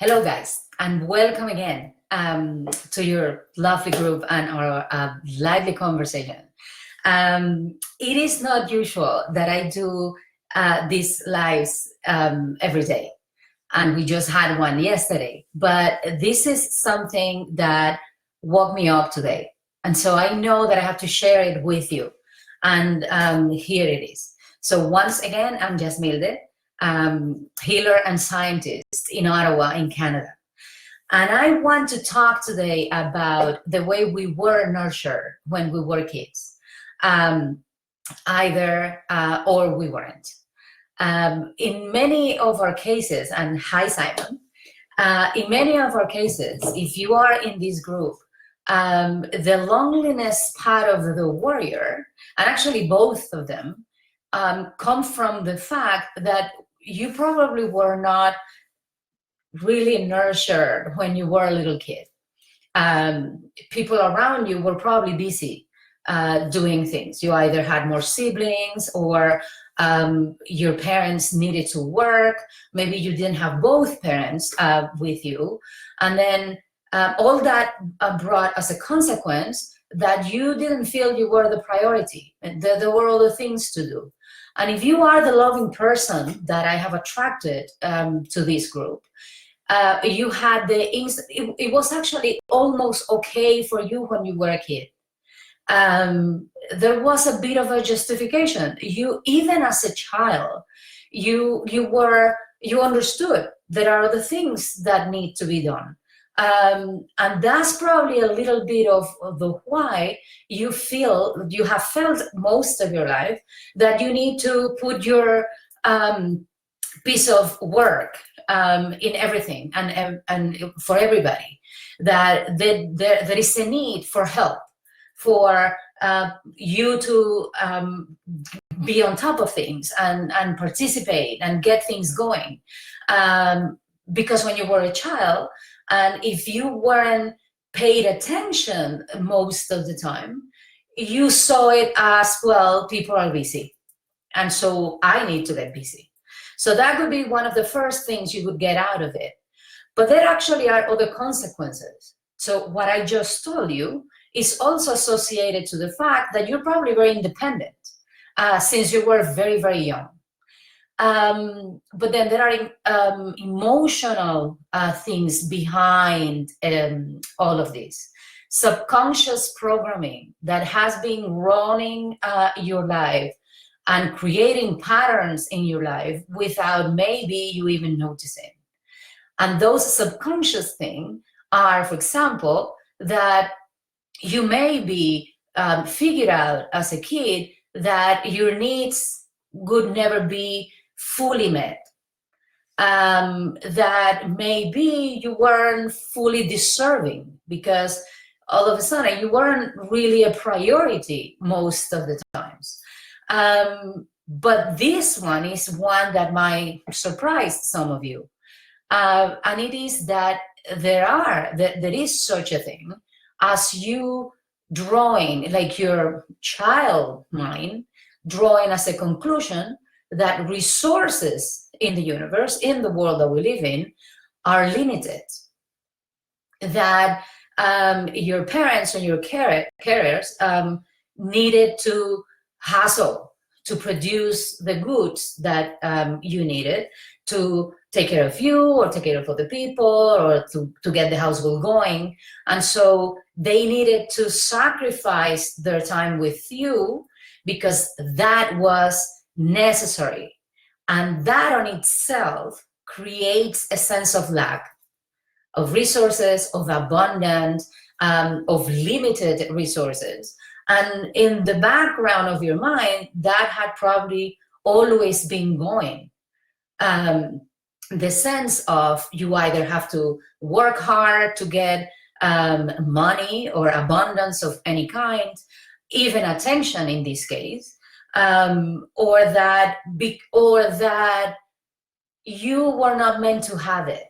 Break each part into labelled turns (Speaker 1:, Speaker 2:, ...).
Speaker 1: Hello, guys, and welcome again to your lovely group and our lively conversation. It is not usual that I do these lives every day, and we just had one yesterday, but this is something that woke me up today. And so I know that I have to share it with you. And here it is. So once again, I'm Yasmilde, healer and scientist in Ottawa, in Canada. And I want to talk today about the way we were nurtured when we were kids, either or we weren't. In many of our cases, and hi Simon, in many of our cases, if you are in this group, the loneliness part of the warrior, and actually both of them, come from the fact that you probably were not really nurtured when you were a little kid. People around you were probably busy doing things. You either had more siblings or your parents needed to work. Maybe you didn't have both parents with you. And then all that brought as a consequence that you didn't feel you were the priority. There were other things to do. And if you are the loving person that I have attracted to this group, you had it was actually almost okay for you when you were a kid. There was a bit of a justification. You, even as a child, you understood there are the things that need to be done. And that's probably a little bit of the why you have felt most of your life that you need to put your piece of work in everything and for everybody, that there is a need for help, for you to be on top of things and participate and get things going. Because when you were a child, and if you weren't paid attention most of the time, you saw it as, well, people are busy, and so I need to get busy. So that would be one of the first things you would get out of it. But there actually are other consequences. So what I just told you is also associated to the fact that you're probably very independent since you were very, very young. But then there are emotional things behind all of this. Subconscious programming that has been running your life and creating patterns in your life without maybe you even noticing. And those subconscious things are, for example, that you may be figured out as a kid that your needs would never be fully met, that maybe you weren't fully deserving because all of a sudden you weren't really a priority most of the times. But this one is one that might surprise some of you, and it is that there is such a thing as you drawing, like your child mind drawing as a conclusion that resources in the universe, in the world that we live in, are limited. That your parents and your carers needed to hustle to produce the goods that you needed to take care of you or take care of other people or to get the household going. And so they needed to sacrifice their time with you because that was necessary. And that on itself creates a sense of lack of resources, of abundance, of limited resources. And in the background of your mind, that had probably always been going. The sense of you either have to work hard to get money or abundance of any kind, even attention in this case, or that you were not meant to have it.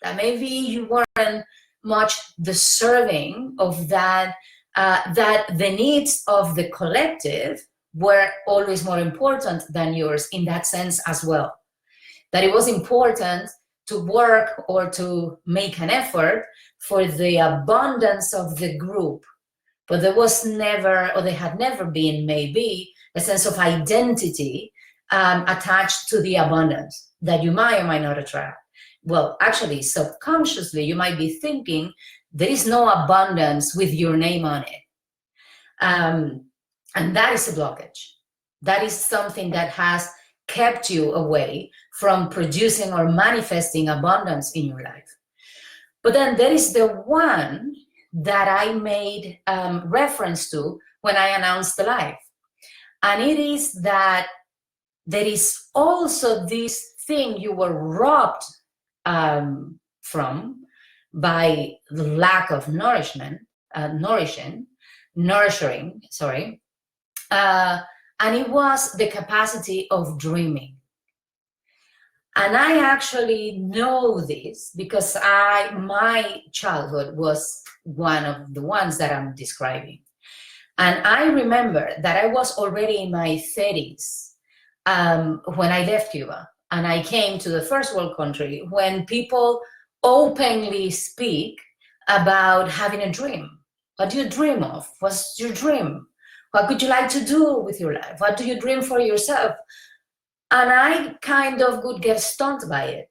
Speaker 1: That maybe you weren't much deserving of that, that the needs of the collective were always more important than yours in that sense as well. That it was important to work or to make an effort for the abundance of the group. But there was never, or there had never been, maybe, a sense of identity attached to the abundance that you might or might not attract. Well, actually, subconsciously, you might be thinking there is no abundance with your name on it. And that is a blockage. That is something that has kept you away from producing or manifesting abundance in your life. But then there is the one that I made reference to when I announced the life. And it is that there is also this thing you were robbed from by the lack of nurturing, and it was the capacity of dreaming. And I actually know this because my childhood was one of the ones that I'm describing. And I remember that I was already in my 30s when I left Cuba and I came to the first world country, when people openly speak about having a dream. What do you dream of? What's your dream? What would you like to do with your life? What do you dream for yourself? And I kind of would get stunned by it.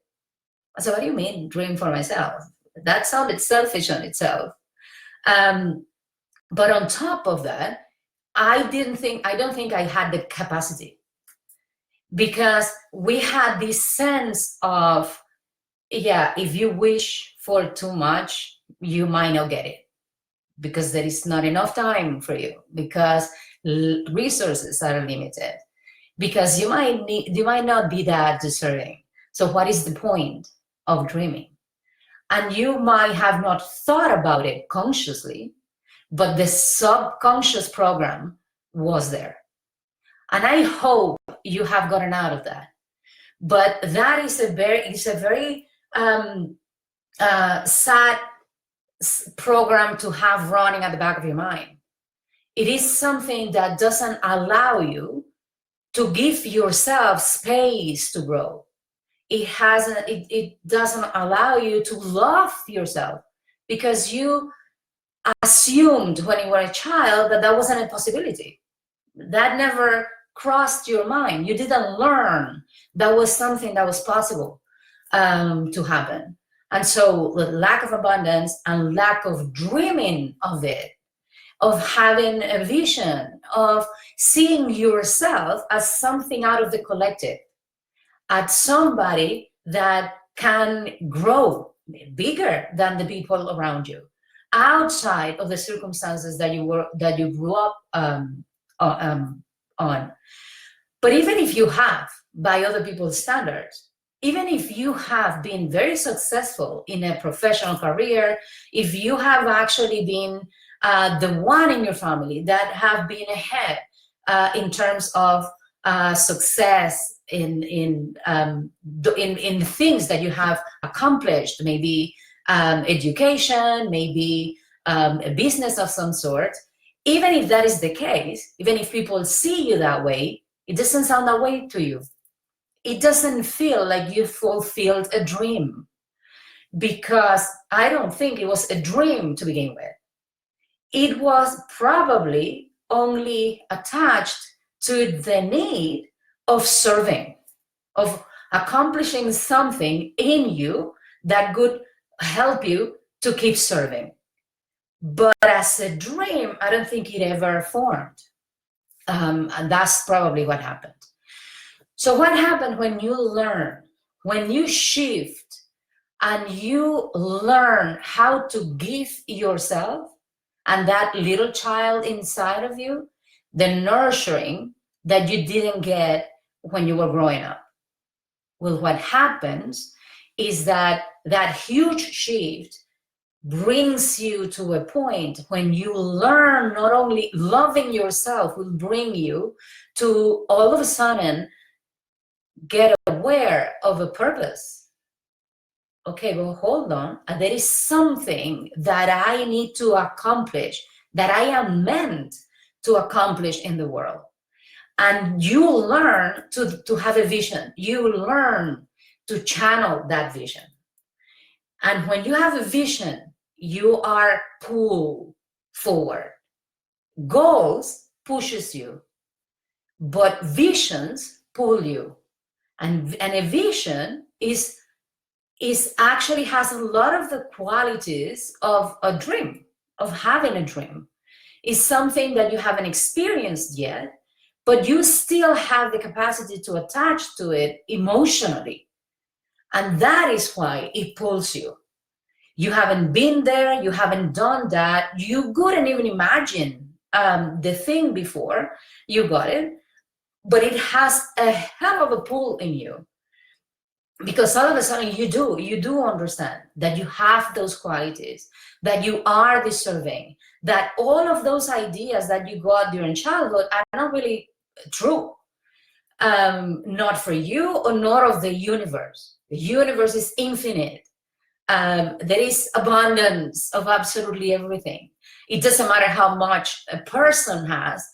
Speaker 1: I said, what do you mean, dream for myself? That sounded selfish on itself. But on top of that, I don't think I had the capacity, because we had this sense of, yeah, if you wish for too much, you might not get it, because there is not enough time for you, because resources are limited, because you might not be that deserving. So what is the point of dreaming? And you might have not thought about it consciously, but the subconscious program was there. And I hope you have gotten out of that. But that is a very sad program to have running at the back of your mind. It is something that doesn't allow you to give yourself space to grow. It doesn't allow you to love yourself, because you assumed when you were a child that that wasn't a possibility. That never crossed your mind. You didn't learn that was something that was possible to happen. And so the lack of abundance and lack of dreaming of it, of having a vision, of seeing yourself as something out of the collective, as somebody that can grow bigger than the people around you, outside of the circumstances that you grew up on. But even if you have, by other people's standards, even if you have been very successful in a professional career, if you have actually been the one in your family that have been ahead in terms of success in things that you have accomplished, maybe education, maybe a business of some sort, even if that is the case, even if people see you that way, it doesn't sound that way to you. It doesn't feel like you fulfilled a dream, because I don't think it was a dream to begin with. It was probably only attached to the need of serving, of accomplishing something in you that could help you to keep serving. But as a dream, I don't think it ever formed. And that's probably what happened. So what happened when you learn, when you shift and you learn how to give yourself and that little child inside of you the nurturing that you didn't get when you were growing up? Well, what happens is that that huge shift brings you to a point when you learn, not only loving yourself will bring you to all of a sudden get aware of a purpose. Okay, well, hold on. There is something that I need to accomplish, that I am meant to accomplish in the world. And you learn to have a vision. You learn to channel that vision. And when you have a vision, you are pulled forward. Goals pushes you, but visions pull you. And a vision is actually has a lot of the qualities of a dream, of having a dream. It's something that you haven't experienced yet, but you still have the capacity to attach to it emotionally. And that is why it pulls you. You haven't been there, you haven't done that, you couldn't even imagine the thing before you got it, but it has a hell of a pull in you. Because all of a sudden you do understand that you have those qualities, that you are deserving, that all of those ideas that you got during childhood are not really true. Not for you or nor of the universe. The universe is infinite. There is abundance of absolutely everything. It doesn't matter how much a person has.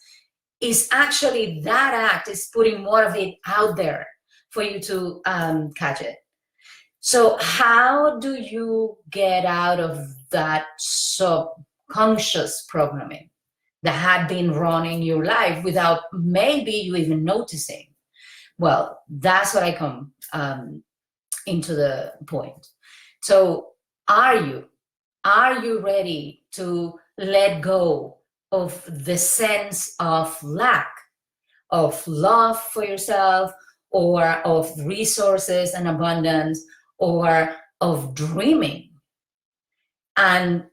Speaker 1: It's actually that act is putting more of it out there for you to catch it. So how do you get out of that subconscious programming that had been running your life without maybe you even noticing? Well, that's what I come into the point. So are you ready to let go of the sense of lack, of love for yourself, or of resources and abundance, or of dreaming? And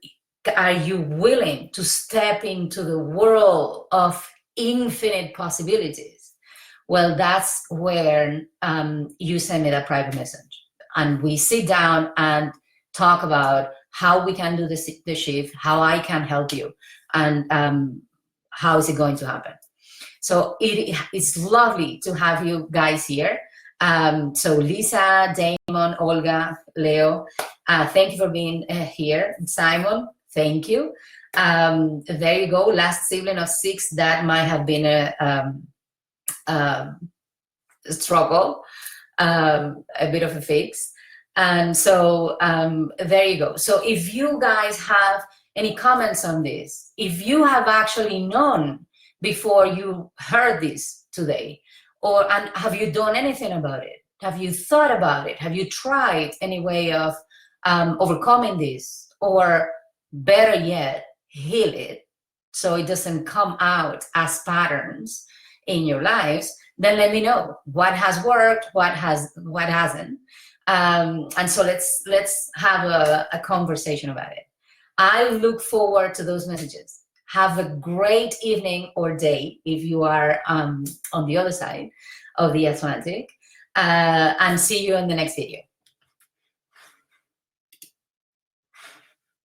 Speaker 1: are you willing to step into the world of infinite possibilities? Well, that's where you send me that private message. And we sit down and talk about how we can do the shift, how I can help you, and how is it going to happen. So it's lovely to have you guys here. So Lisa, Damon, Olga, Leo, thank you for being here. Simon, thank you. There you go, last sibling of 6. That might have been a struggle, a bit of a fix. And so there you go. So if you guys have any comments on this, if you have actually known before you heard this today, and have you done anything about it? Have you thought about it? Have you tried any way of overcoming this? Or better yet, heal it so it doesn't come out as patterns in your lives? Then let me know what has worked, what hasn't. And so let's have a conversation about it. I look forward to those messages. Have a great evening or day if you are on the other side of the Atlantic, and see you in the next video.